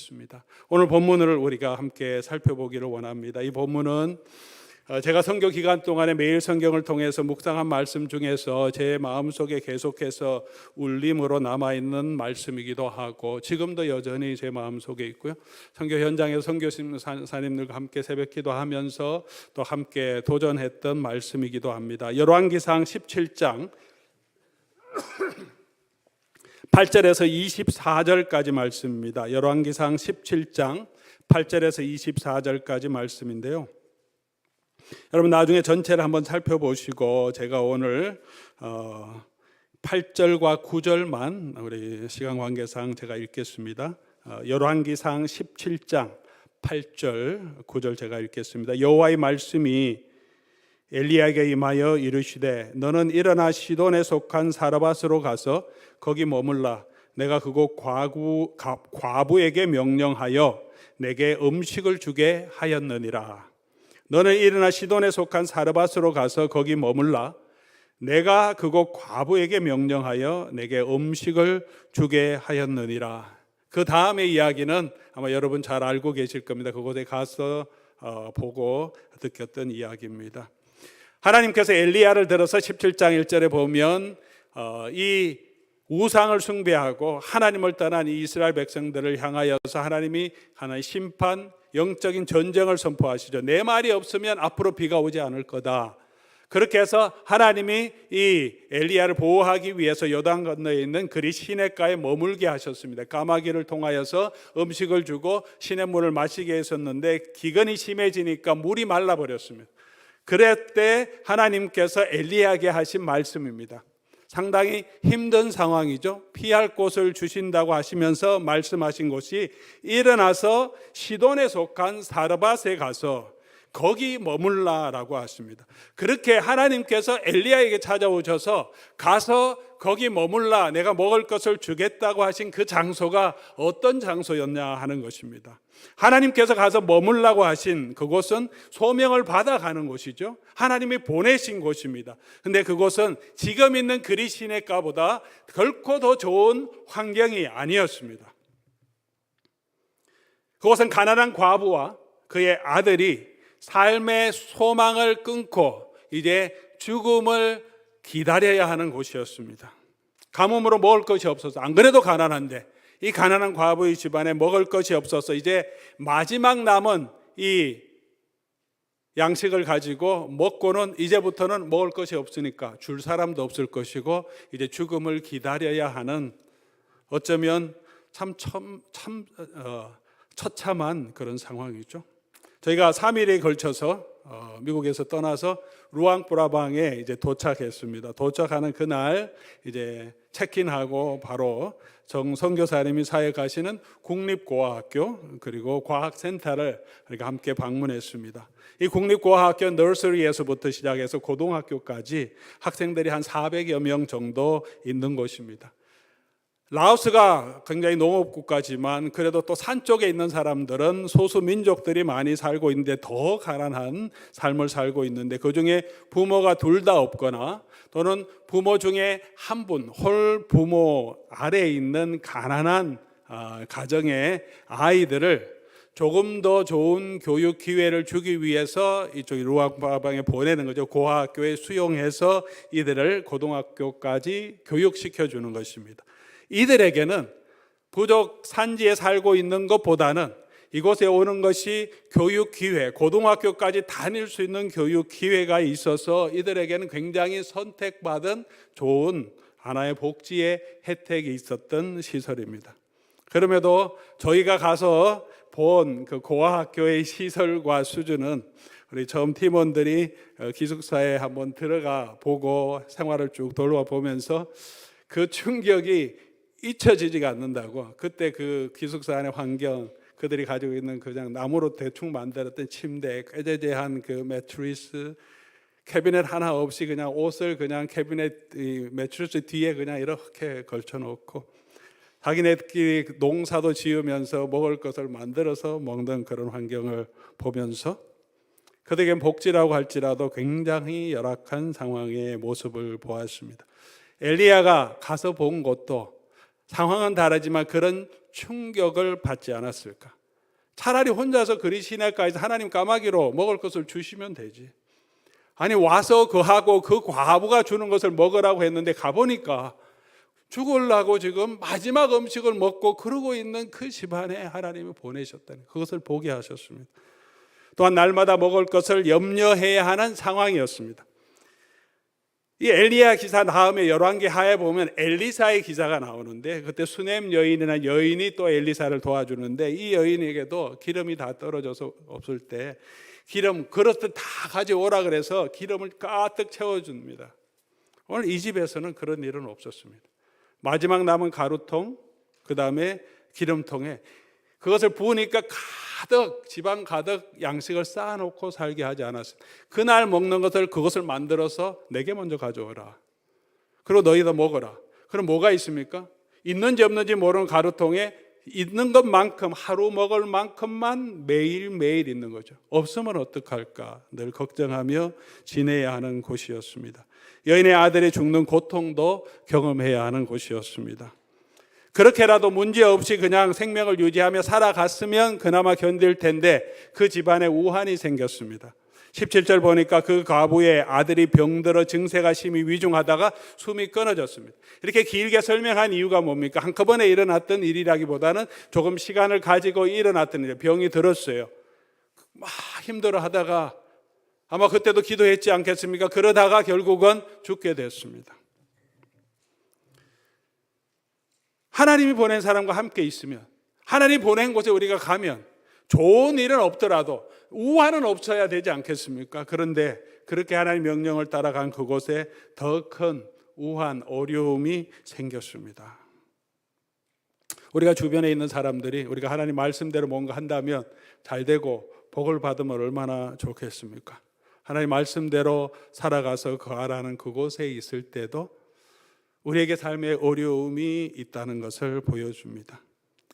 되었습니다. 오늘 본문을 우리가 함께 살펴보기를 원합니다. 이 본문은 제가 선교 기간 동안에 매일 성경을 통해서 묵상한 말씀 중에서 제 마음속에 계속해서 울림으로 남아있는 말씀이기도 하고 지금도 여전히 제 마음속에 있고요. 선교 현장에서 선교사님들과 함께 새벽 기도하면서 또 함께 도전했던 말씀이기도 합니다. 열왕기상 17장 8절에서 24절까지 말씀입니다. 열왕기상 17장 8절에서 24절까지 말씀인데요. 여러분 나중에 전체를 한번 살펴보시고 제가 오늘 8절과 9절만 우리 시간 관계상 제가 읽겠습니다. 열왕기상 17장 8절 9절 제가 읽겠습니다. 여호와의 말씀이 엘리야에게 임하여 이르시되 너는 일어나 시돈에 속한 사르밧으로 가서 거기 머물라. 내가 그곳 과부에게 명령하여 내게 음식을 주게 하였느니라. 너는 일어나 시돈에 속한 사르밧으로 가서 거기 머물라. 내가 그곳 과부에게 명령하여 내게 음식을 주게 하였느니라. 그 다음의 이야기는 아마 여러분 잘 알고 계실 겁니다. 그곳에 가서 보고 듣겼던 이야기입니다. 하나님께서 엘리야를 들어서 17장 1절에 보면 이 우상을 숭배하고 하나님을 떠난 이 이스라엘 백성들을 향하여서 하나님이 하나의 심판, 영적인 전쟁을 선포하시죠. 내 말이 없으면 앞으로 비가 오지 않을 거다. 그렇게 해서 하나님이 이 엘리야를 보호하기 위해서 요단 건너에 있는 그리 시냇가에 머물게 하셨습니다. 까마귀를 통하여서 음식을 주고 시냇물을 마시게 했었는데 기근이 심해지니까 물이 말라버렸습니다. 그럴 때 하나님께서 엘리야에게 하신 말씀입니다. 상당히 힘든 상황이죠. 피할 곳을 주신다고 하시면서 말씀하신 것이 일어나서 시돈에 속한 사르밧에 가서 거기 머물라라고 하십니다. 그렇게 하나님께서 엘리야에게 찾아오셔서 가서 거기 머물라, 내가 먹을 것을 주겠다고 하신 그 장소가 어떤 장소였냐 하는 것입니다. 하나님께서 가서 머물라고 하신 그곳은 소명을 받아가는 곳이죠. 하나님이 보내신 곳입니다. 근데 그곳은 지금 있는 그리 시냇가보다 결코 더 좋은 환경이 아니었습니다. 그곳은 가난한 과부와 그의 아들이 삶의 소망을 끊고 이제 죽음을 기다려야 하는 곳이었습니다. 가뭄으로 먹을 것이 없어서, 안 그래도 가난한데 이 가난한 과부의 집안에 먹을 것이 없어서 이제 마지막 남은 이 양식을 가지고 먹고는 이제부터는 먹을 것이 없으니까 줄 사람도 없을 것이고 이제 죽음을 기다려야 하는, 어쩌면 참 처참한 그런 상황이죠. 저희가 3일에 걸쳐서 미국에서 떠나서 루앙프라방에 이제 도착했습니다. 도착하는 그날 이제 체크인하고 바로 정 선교사님이 사역하시는 국립고아학교 그리고 과학센터를 우리가 함께 방문했습니다. 이 국립고아학교 너서리에서부터 시작해서 고등학교까지 학생들이 한 400여 명 정도 있는 곳입니다. 라오스가 굉장히 농업국가지만 그래도 또 산 쪽에 있는 사람들은 소수 민족들이 많이 살고 있는데 더 가난한 삶을 살고 있는데 그중에 부모가 둘 다 없거나 또는 부모 중에 한 분, 홀 부모 아래에 있는 가난한 가정의 아이들을 조금 더 좋은 교육 기회를 주기 위해서 이쪽 루앙프라방에 보내는 거죠. 고아학교에 수용해서 이들을 고등학교까지 교육시켜 주는 것입니다. 이들에게는 부족 산지에 살고 있는 것보다는 이곳에 오는 것이 교육 기회, 고등학교까지 다닐 수 있는 교육 기회가 있어서 이들에게는 굉장히 선택받은 좋은 하나의 복지의 혜택이 있었던 시설입니다. 그럼에도 저희가 가서 본 그 고아학교의 시설과 수준은 우리 처음 팀원들이 기숙사에 한번 들어가 보고 생활을 쭉 돌아보면서 그 충격이 잊혀지지가 않는다고. 그때 그 기숙사 안의 환경, 그들이 가지고 있는 그냥 나무로 대충 만들었던 침대, 꾀재재한 그 매트리스, 캐비넷 하나 없이 그냥 옷을 그냥 캐비넷 매트리스 뒤에 그냥 이렇게 걸쳐놓고 자기네끼리 농사도 지으면서 먹을 것을 만들어서 먹는 그런 환경을 보면서 그들에겐 복지라고 할지라도 굉장히 열악한 상황의 모습을 보았습니다. 엘리야가 가서 본 곳도 상황은 다르지만 그런 충격을 받지 않았을까? 차라리 혼자서 그리 시내가에서 하나님 까마귀로 먹을 것을 주시면 되지. 아니 와서 그하고 그 과부가 주는 것을 먹으라고 했는데 가보니까 죽으려고 지금 마지막 음식을 먹고 그러고 있는 그 집안에 하나님이 보내셨다니, 그것을 보게 하셨습니다. 또한 날마다 먹을 것을 염려해야 하는 상황이었습니다. 이 엘리야 기사 다음에 열왕기하에 보면 엘리사의 기사가 나오는데, 그때 수넴 여인이나 여인이 또 엘리사를 도와주는데, 이 여인에게도 기름이 다 떨어져서 없을 때 기름 그릇을 다 가져오라 그래서 기름을 가득 채워줍니다. 오늘 이 집에서는 그런 일은 없었습니다. 마지막 남은 가루통, 그 다음에 기름통에 그것을 부으니까 가득, 집안 가득 양식을 쌓아놓고 살게 하지 않았어요. 그날 먹는 것을, 그것을 만들어서 내게 먼저 가져오라. 그리고 너희도 먹어라. 그럼 뭐가 있습니까? 있는지 없는지 모르는 가루통에 있는 것만큼, 하루 먹을 만큼만 매일매일 있는 거죠. 없으면 어떡할까 늘 걱정하며 지내야 하는 곳이었습니다. 여인의 아들이 죽는 고통도 경험해야 하는 곳이었습니다. 그렇게라도 문제없이 그냥 생명을 유지하며 살아갔으면 그나마 견딜 텐데 그 집안에 우환이 생겼습니다. 17절 보니까 그 과부의 아들이 병들어 증세가 심히 위중하다가 숨이 끊어졌습니다. 이렇게 길게 설명한 이유가 뭡니까? 한꺼번에 일어났던 일이라기보다는 조금 시간을 가지고 일어났던 일이에요. 병이 들었어요. 막 힘들어하다가 아마 그때도 기도했지 않겠습니까? 그러다가 결국은 죽게 됐습니다. 하나님이 보낸 사람과 함께 있으면, 하나님 보낸 곳에 우리가 가면 좋은 일은 없더라도 우환은 없어야 되지 않겠습니까? 그런데 그렇게 하나님 명령을 따라간 그곳에 더 큰 우환, 어려움이 생겼습니다. 우리가 주변에 있는 사람들이 우리가 하나님 말씀대로 뭔가 한다면 잘 되고 복을 받으면 얼마나 좋겠습니까? 하나님 말씀대로 살아가서 거하라는 그곳에 있을 때도 우리에게 삶의 어려움이 있다는 것을 보여줍니다.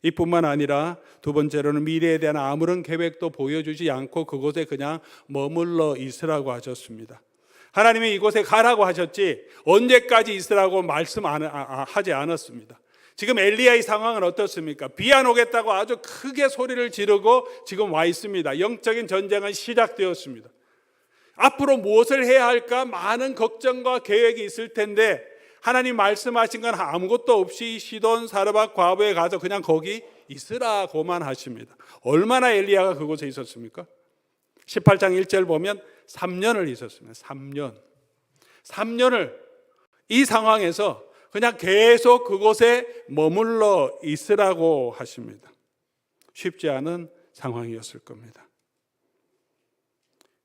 이뿐만 아니라 두 번째로는 미래에 대한 아무런 계획도 보여주지 않고 그곳에 그냥 머물러 있으라고 하셨습니다. 하나님이 이곳에 가라고 하셨지 언제까지 있으라고 말씀하지 않았습니다. 지금 엘리야의 상황은 어떻습니까? 비 안 오겠다고 아주 크게 소리를 지르고 지금 와 있습니다. 영적인 전쟁은 시작되었습니다. 앞으로 무엇을 해야 할까 많은 걱정과 계획이 있을 텐데 하나님 말씀하신 건 아무것도 없이 시돈 사르밧 과부에 가서 그냥 거기 있으라고만 하십니다. 얼마나 엘리야가 그곳에 있었습니까? 18장 1절 보면 3년을 있었습니다. 3년을 이 상황에서 그냥 계속 그곳에 머물러 있으라고 하십니다. 쉽지 않은 상황이었을 겁니다.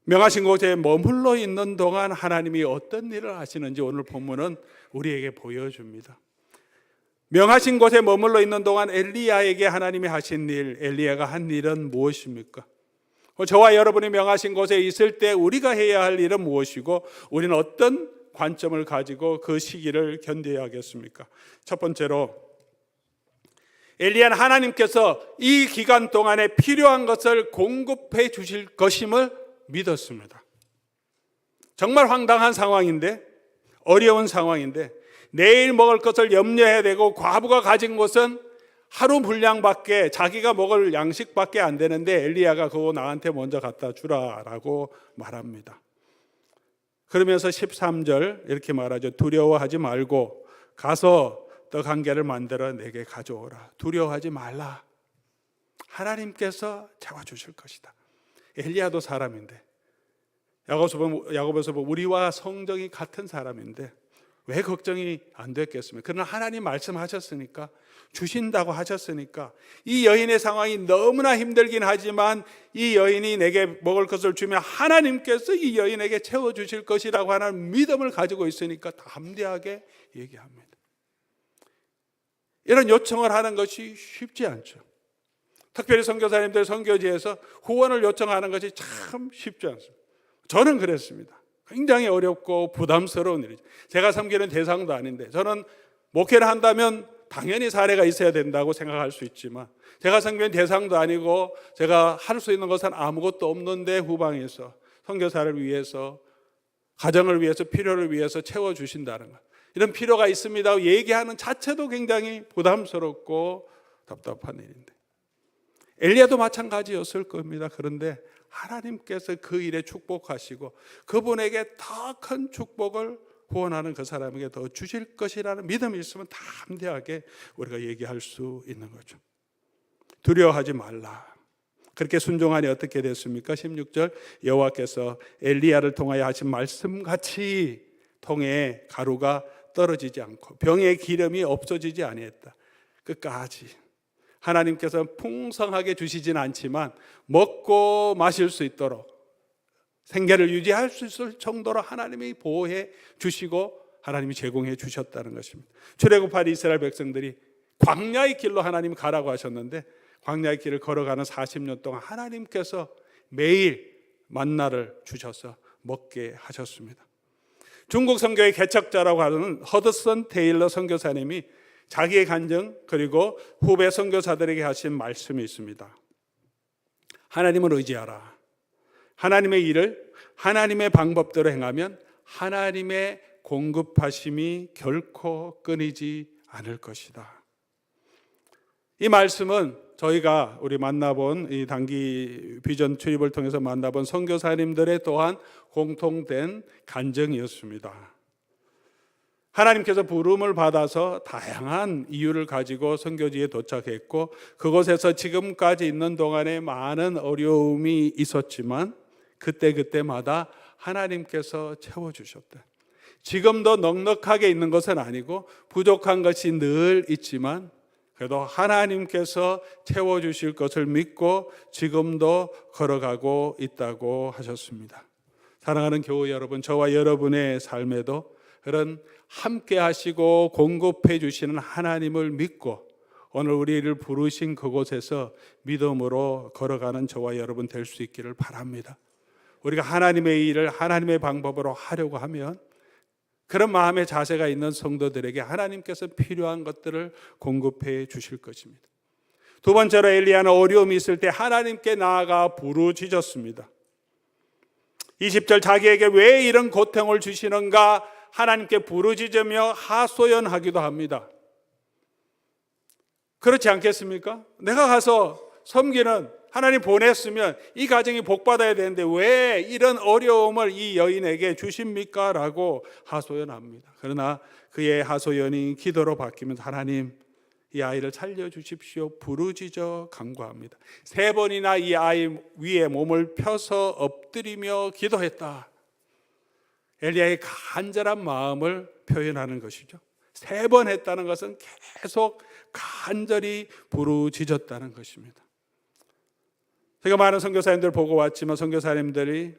명하신 곳에 머물러 있는 동안 하나님이 어떤 일을 하시는지 오늘 본문은 우리에게 보여줍니다. 명하신 곳에 머물러 있는 동안 엘리야에게 하나님이 하신 일, 엘리야가 한 일은 무엇입니까? 저와 여러분이 명하신 곳에 있을 때 우리가 해야 할 일은 무엇이고 우리는 어떤 관점을 가지고 그 시기를 견뎌야 하겠습니까? 첫 번째로 엘리야는 하나님께서 이 기간 동안에 필요한 것을 공급해 주실 것임을 믿었습니다. 정말 황당한 상황인데, 어려운 상황인데 내일 먹을 것을 염려해야 되고 과부가 가진 것은 하루 분량밖에, 자기가 먹을 양식밖에 안 되는데 엘리야가 그거 나한테 먼저 갖다 주라라고 말합니다. 그러면서 13절 이렇게 말하죠. 두려워하지 말고 가서 떡 한 개를 만들어 내게 가져오라. 두려워하지 말라. 하나님께서 채워주실 것이다. 엘리야도 사람인데, 야고보서 보면 우리와 성정이 같은 사람인데 왜 걱정이 안 됐겠습니까? 그러나 하나님 말씀하셨으니까, 주신다고 하셨으니까, 이 여인의 상황이 너무나 힘들긴 하지만 이 여인이 내게 먹을 것을 주면 하나님께서 이 여인에게 채워주실 것이라고 하는 믿음을 가지고 있으니까 담대하게 얘기합니다. 이런 요청을 하는 것이 쉽지 않죠. 특별히 선교사님들 선교지에서 후원을 요청하는 것이 참 쉽지 않습니다. 저는 그랬습니다. 굉장히 어렵고 부담스러운 일이죠. 제가 섬기는 대상도 아닌데, 저는 목회를 한다면 당연히 사례가 있어야 된다고 생각할 수 있지만 제가 섬기는 대상도 아니고 제가 할 수 있는 것은 아무것도 없는데 후방에서 선교사를 위해서, 가정을 위해서, 필요를 위해서 채워주신다는 것, 이런 필요가 있습니다 얘기하는 자체도 굉장히 부담스럽고 답답한 일인데, 엘리야도 마찬가지였을 겁니다. 그런데 하나님께서 그 일에 축복하시고 그분에게 더 큰 축복을 후원하는 그 사람에게 더 주실 것이라는 믿음이 있으면 담대하게 우리가 얘기할 수 있는 거죠. 두려워하지 말라. 그렇게 순종하니 어떻게 됐습니까? 16절, 여호와께서 엘리야를 통하여 하신 말씀같이 통에 가루가 떨어지지 않고 병의 기름이 없어지지 아니했다. 끝까지 하나님께서 풍성하게 주시진 않지만 먹고 마실 수 있도록, 생계를 유지할 수 있을 정도로 하나님이 보호해 주시고 하나님이 제공해 주셨다는 것입니다. 출애굽한 이스라엘 백성들이 광야의 길로 하나님이 가라고 하셨는데 광야의 길을 걸어가는 40년 동안 하나님께서 매일 만나를 주셔서 먹게 하셨습니다. 중국 선교의 개척자라고 하는 허드슨 테일러 선교사님이 자기의 간증 그리고 후배 선교사들에게 하신 말씀이 있습니다. 하나님을 의지하라. 하나님의 일을 하나님의 방법대로 행하면 하나님의 공급하심이 결코 끊이지 않을 것이다. 이 말씀은 저희가 우리 만나본 이 단기 비전 출입을 통해서 만나본 선교사님들의 또한 공통된 간증이었습니다. 하나님께서 부름을 받아서 다양한 이유를 가지고 선교지에 도착했고 그곳에서 지금까지 있는 동안에 많은 어려움이 있었지만 그때마다 하나님께서 채워주셨다. 지금도 넉넉하게 있는 것은 아니고 부족한 것이 늘 있지만 그래도 하나님께서 채워주실 것을 믿고 지금도 걸어가고 있다고 하셨습니다. 사랑하는 교회 여러분, 저와 여러분의 삶에도 그런 함께 하시고 공급해 주시는 하나님을 믿고 오늘 우리를 부르신 그곳에서 믿음으로 걸어가는 저와 여러분 될 수 있기를 바랍니다. 우리가 하나님의 일을 하나님의 방법으로 하려고 하면 그런 마음의 자세가 있는 성도들에게 하나님께서 필요한 것들을 공급해 주실 것입니다. 두 번째로 엘리야는 어려움이 있을 때 하나님께 나아가 부르짖었습니다. 20절, 자기에게 왜 이런 고통을 주시는가 하나님께 부르짖으며 하소연하기도 합니다. 그렇지 않겠습니까? 내가 가서 섬기는, 하나님 보냈으면 이 가정이 복받아야 되는데 왜 이런 어려움을 이 여인에게 주십니까? 라고 하소연합니다. 그러나 그의 하소연이 기도로 바뀌면서 하나님, 이 아이를 살려주십시오 부르짖어 간구합니다. 3번이나 이 아이 위에 몸을 펴서 엎드리며 기도했다. 엘리야의 간절한 마음을 표현하는 것이죠. 3번 했다는 것은 계속 간절히 부르짖었다는 것입니다. 제가 많은 선교사님들 보고 왔지만 선교사님들이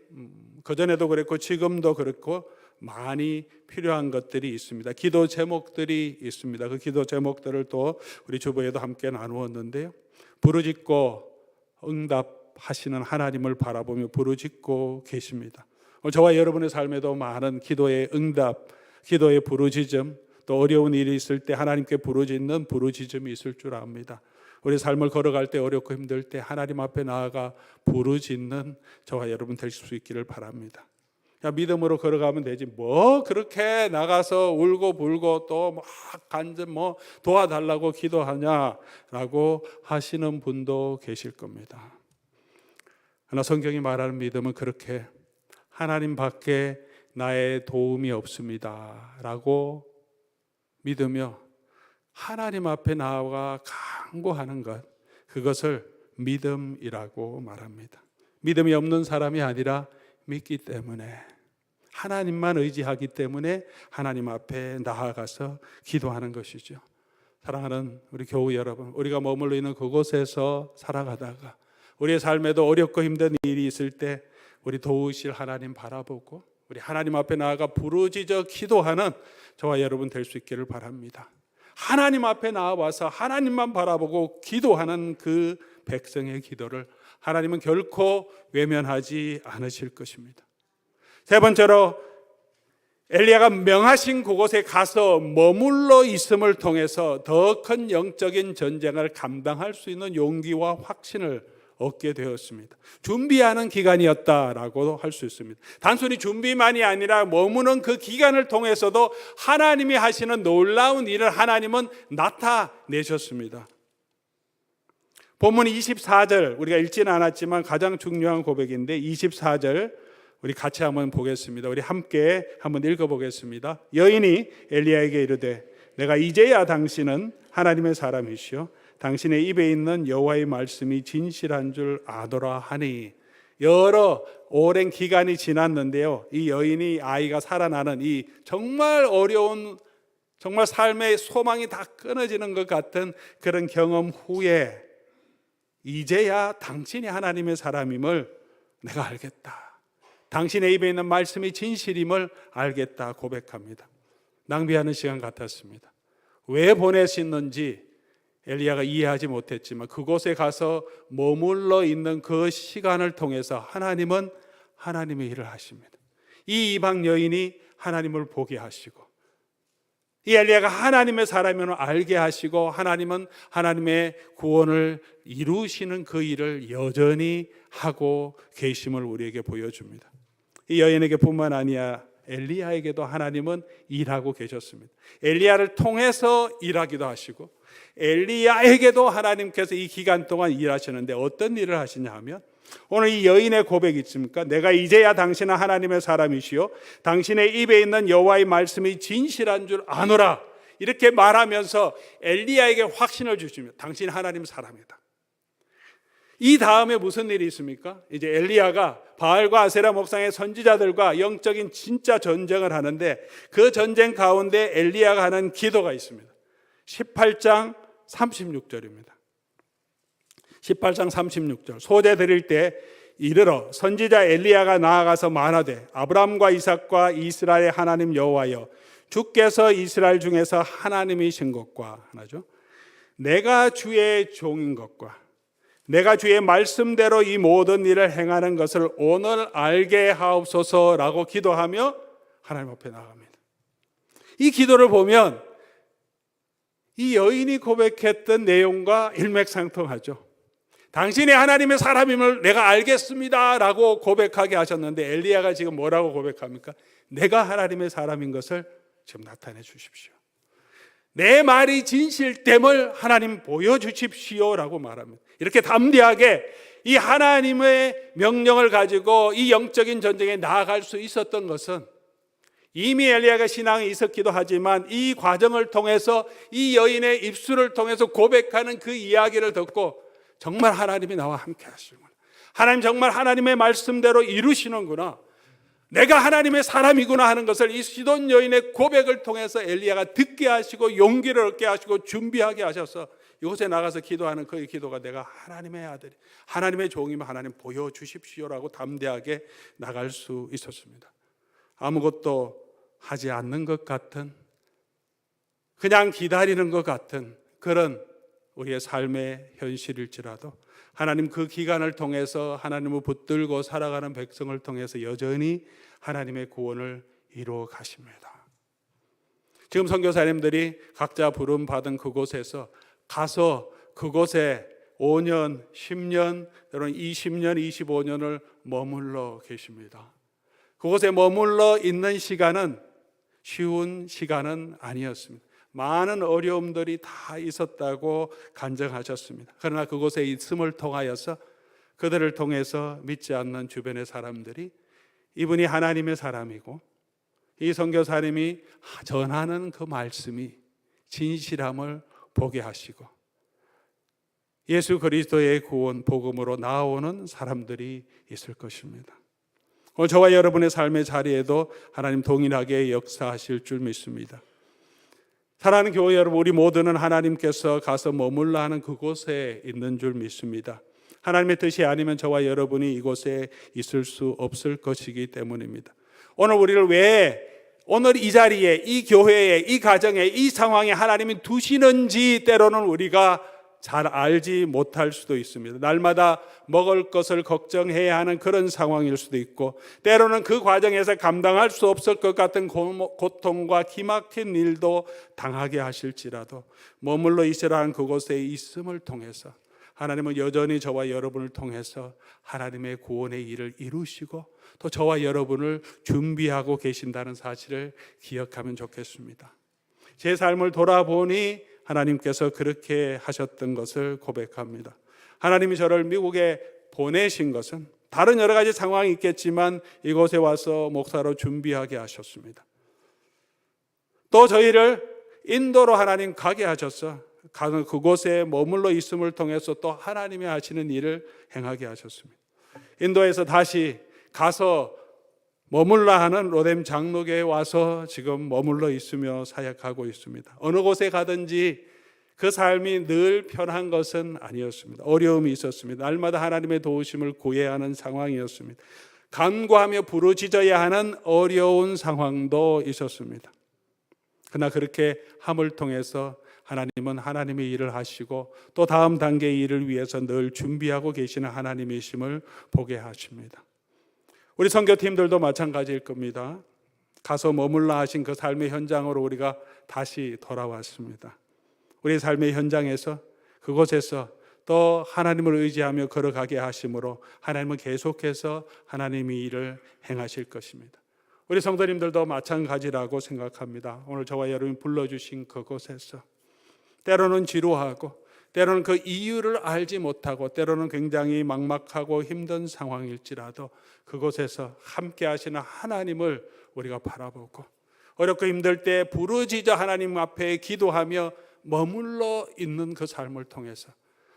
그전에도 그랬고 지금도 그렇고 많이 필요한 것들이 있습니다. 기도 제목들이 있습니다. 그 기도 제목들을 또 우리 주보에도 함께 나누었는데요. 부르짖고 응답하시는 하나님을 바라보며 부르짖고 계십니다. 저와 여러분의 삶에도 많은 기도의 응답, 기도의 부르짖음, 또 어려운 일이 있을 때 하나님께 부르짖는 부르짖음이 있을 줄 압니다. 우리 삶을 걸어갈 때 어렵고 힘들 때 하나님 앞에 나아가 부르짖는 저와 여러분 될 수 있기를 바랍니다. 그냥 믿음으로 걸어가면 되지 뭐 그렇게 나가서 울고 불고 또 막 간절 뭐 도와달라고 기도하냐라고 하시는 분도 계실 겁니다. 그러나 성경이 말하는 믿음은 그렇게 하나님 밖에 나의 도움이 없습니다 라고 믿으며 하나님 앞에 나아가 간구하는 것, 그것을 믿음이라고 말합니다. 믿음이 없는 사람이 아니라 믿기 때문에, 하나님만 의지하기 때문에 하나님 앞에 나아가서 기도하는 것이죠. 사랑하는 우리 교우 여러분, 우리가 머물러 있는 그곳에서 살아가다가 우리의 삶에도 어렵고 힘든 일이 있을 때 우리 도우실 하나님 바라보고 우리 하나님 앞에 나아가 부르짖어 기도하는 저와 여러분 될 수 있기를 바랍니다. 하나님 앞에 나와서 하나님만 바라보고 기도하는 그 백성의 기도를 하나님은 결코 외면하지 않으실 것입니다. 세 번째로 엘리야가 명하신 그곳에 가서 머물러 있음을 통해서 더 큰 영적인 전쟁을 감당할 수 있는 용기와 확신을 얻게 되었습니다. 준비하는 기간이었다라고 할 수 있습니다. 단순히 준비만이 아니라 머무는 그 기간을 통해서도 하나님이 하시는 놀라운 일을 하나님은 나타내셨습니다. 본문 24절 우리가 읽지는 않았지만 가장 중요한 고백인데 24절 우리 같이 한번 보겠습니다. 우리 함께 한번 읽어보겠습니다. 여인이 엘리야에게 이르되 내가 이제야 당신은 하나님의 사람이시오 당신의 입에 있는 여호와의 말씀이 진실한 줄 아노라 하니. 여러 오랜 기간이 지났는데요, 이 여인이 아이가 살아나는 이 정말 어려운, 정말 삶의 소망이 다 끊어지는 것 같은 그런 경험 후에 이제야 당신이 하나님의 사람임을 내가 알겠다, 당신의 입에 있는 말씀이 진실임을 알겠다 고백합니다. 낭비하는 시간 같았습니다. 왜 보내셨는지 엘리야가 이해하지 못했지만 그곳에 가서 머물러 있는 그 시간을 통해서 하나님은 하나님의 일을 하십니다. 이 이방 여인이 하나님을 보게 하시고, 이 엘리야가 하나님의 사람임을 알게 하시고, 하나님은 하나님의 구원을 이루시는 그 일을 여전히 하고 계심을 우리에게 보여줍니다. 이 여인에게 뿐만 아니라 엘리야에게도 하나님은 일하고 계셨습니다. 엘리야를 통해서 일하기도 하시고 엘리야에게도 하나님께서 이 기간 동안 일하시는데 어떤 일을 하시냐 하면, 오늘 이 여인의 고백이 있습니까? 내가 이제야 당신은 하나님의 사람이시요 당신의 입에 있는 여호와의 말씀이 진실한 줄 아노라, 이렇게 말하면서 엘리야에게 확신을 주십니다. 당신이 하나님 사람이다. 이 다음에 무슨 일이 있습니까? 이제 엘리야가 바알과 아세라 목상의 선지자들과 영적인 진짜 전쟁을 하는데, 그 전쟁 가운데 엘리야가 하는 기도가 있습니다. 18장 36절입니다. 18장 36절 소재 드릴 때 이르러 선지자 엘리야가 나아가서 말하되 아브라함과 이삭과 이스라엘의 하나님 여호와여, 주께서 이스라엘 중에서 하나님이신 것과 하나죠, 내가 주의 종인 것과 내가 주의 말씀대로 이 모든 일을 행하는 것을 오늘 알게 하옵소서라고 기도하며 하나님 앞에 나갑니다. 이 기도를 보면 이 여인이 고백했던 내용과 일맥상통하죠. 당신이 하나님의 사람임을 내가 알겠습니다 라고 고백하게 하셨는데, 엘리야가 지금 뭐라고 고백합니까? 내가 하나님의 사람인 것을 지금 나타내 주십시오. 내 말이 진실됨을 하나님 보여주십시오 라고 말합니다. 이렇게 담대하게 이 하나님의 명령을 가지고 이 영적인 전쟁에 나아갈 수 있었던 것은, 이미 엘리야가 신앙이 있었기도 하지만 이 과정을 통해서 이 여인의 입술을 통해서 고백하는 그 이야기를 듣고 정말 하나님이 나와 함께 하시는구나, 하나님 정말 하나님의 말씀대로 이루시는구나, 내가 하나님의 사람이구나 하는 것을 이 시돈 여인의 고백을 통해서 엘리야가 듣게 하시고 용기를 얻게 하시고 준비하게 하셔서 이곳에 나가서 기도하는 그 기도가 내가 하나님의 아들이 하나님의 종이면 하나님 보여주십시오라고 담대하게 나갈 수 있었습니다. 아무것도 하지 않는 것 같은, 그냥 기다리는 것 같은 그런 우리의 삶의 현실일지라도 하나님 그 기간을 통해서 하나님을 붙들고 살아가는 백성을 통해서 여전히 하나님의 구원을 이루어 가십니다. 지금 선교사님들이 각자 부름 받은 그곳에서 가서 그곳에 5년, 10년, 여러분 20년, 25년을 머물러 계십니다. 그곳에 머물러 있는 시간은 쉬운 시간은 아니었습니다. 많은 어려움들이 다 있었다고 간증하셨습니다. 그러나 그곳에 있음을 통하여서 그들을 통해서 믿지 않는 주변의 사람들이 이분이 하나님의 사람이고 이 선교사님이 전하는 그 말씀이 진실함을 보게 하시고 예수 그리스도의 구원 복음으로 나오는 사람들이 있을 것입니다. 오늘 저와 여러분의 삶의 자리에도 하나님 동일하게 역사하실 줄 믿습니다. 사랑하는 교회 여러분, 우리 모두는 하나님께서 가서 머물러 하는 그곳에 있는 줄 믿습니다. 하나님의 뜻이 아니면 저와 여러분이 이곳에 있을 수 없을 것이기 때문입니다. 오늘 우리를 왜 오늘 이 자리에, 이 교회에, 이 가정에, 이 상황에 하나님이 두시는지 때로는 우리가 잘 알지 못할 수도 있습니다. 날마다 먹을 것을 걱정해야 하는 그런 상황일 수도 있고, 때로는 그 과정에서 감당할 수 없을 것 같은 고통과 기막힌 일도 당하게 하실지라도 머물러 있으라 하는 그곳에 있음을 통해서 하나님은 여전히 저와 여러분을 통해서 하나님의 구원의 일을 이루시고 또 저와 여러분을 준비하고 계신다는 사실을 기억하면 좋겠습니다. 제 삶을 돌아보니 하나님께서 그렇게 하셨던 것을 고백합니다. 하나님이 저를 미국에 보내신 것은 다른 여러 가지 상황이 있겠지만 이곳에 와서 목사로 준비하게 하셨습니다. 또 저희를 인도로 하나님 가게 하셔서 그곳에 머물러 있음을 통해서 또 하나님이 하시는 일을 행하게 하셨습니다. 인도에서 다시 가서 머물라 하는 로뎀 장로교에 와서 지금 머물러 있으며 사역하고 있습니다. 어느 곳에 가든지 그 삶이 늘 편한 것은 아니었습니다. 어려움이 있었습니다. 날마다 하나님의 도우심을 구해야 하는 상황이었습니다. 간구하며 부르짖어야 하는 어려운 상황도 있었습니다. 그러나 그렇게 함을 통해서 하나님은 하나님의 일을 하시고 또 다음 단계의 일을 위해서 늘 준비하고 계시는 하나님이심을 보게 하십니다. 우리 선교팀들도 마찬가지일 겁니다. 가서 머물라 하신 그 삶의 현장으로 우리가 다시 돌아왔습니다. 우리 삶의 현장에서 그곳에서 또 하나님을 의지하며 걸어가게 하심으로 하나님은 계속해서 하나님의 일을 행하실 것입니다. 우리 성도님들도 마찬가지라고 생각합니다. 오늘 저와 여러분이 불러주신 그곳에서 때로는 지루하고 때로는 그 이유를 알지 못하고 때로는 굉장히 막막하고 힘든 상황일지라도 그곳에서 함께 하시는 하나님을 우리가 바라보고 어렵고 힘들 때 부르짖어 하나님 앞에 기도하며 머물러 있는 그 삶을 통해서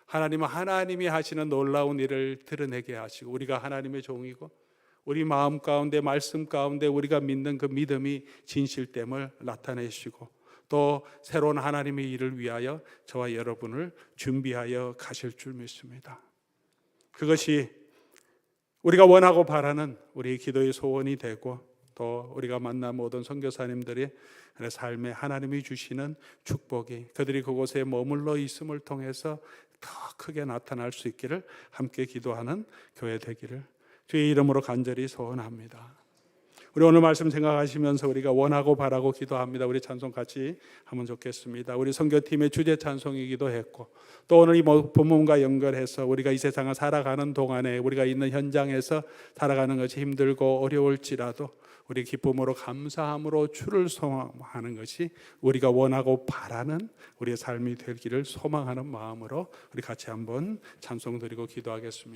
하나님은 하나님이 하시는 놀라운 일을 드러내게 하시고 우리가 하나님의 종이고 우리 마음 가운데 말씀 가운데 우리가 믿는 그 믿음이 진실됨을 나타내시고 또 새로운 하나님의 일을 위하여 저와 여러분을 준비하여 가실 줄 믿습니다. 그것이 우리가 원하고 바라는 우리 기도의 소원이 되고 또 우리가 만난 모든 선교사님들의 삶에 하나님이 주시는 축복이 그들이 그곳에 머물러 있음을 통해서 더 크게 나타날 수 있기를 함께 기도하는 교회 되기를 주의 이름으로 간절히 소원합니다. 우리 오늘 말씀 생각하시면서 우리가 원하고 바라고 기도합니다. 우리 찬송 같이 하면 좋겠습니다. 우리 선교팀의 주제 찬송이기도 했고 또 오늘 이 본문과 연결해서 우리가 이 세상을 살아가는 동안에 우리가 있는 현장에서 살아가는 것이 힘들고 어려울지라도 우리 기쁨으로 감사함으로 주를 소망하는 것이 우리가 원하고 바라는 우리의 삶이 되기를 소망하는 마음으로 우리 같이 한번 찬송 드리고 기도하겠습니다.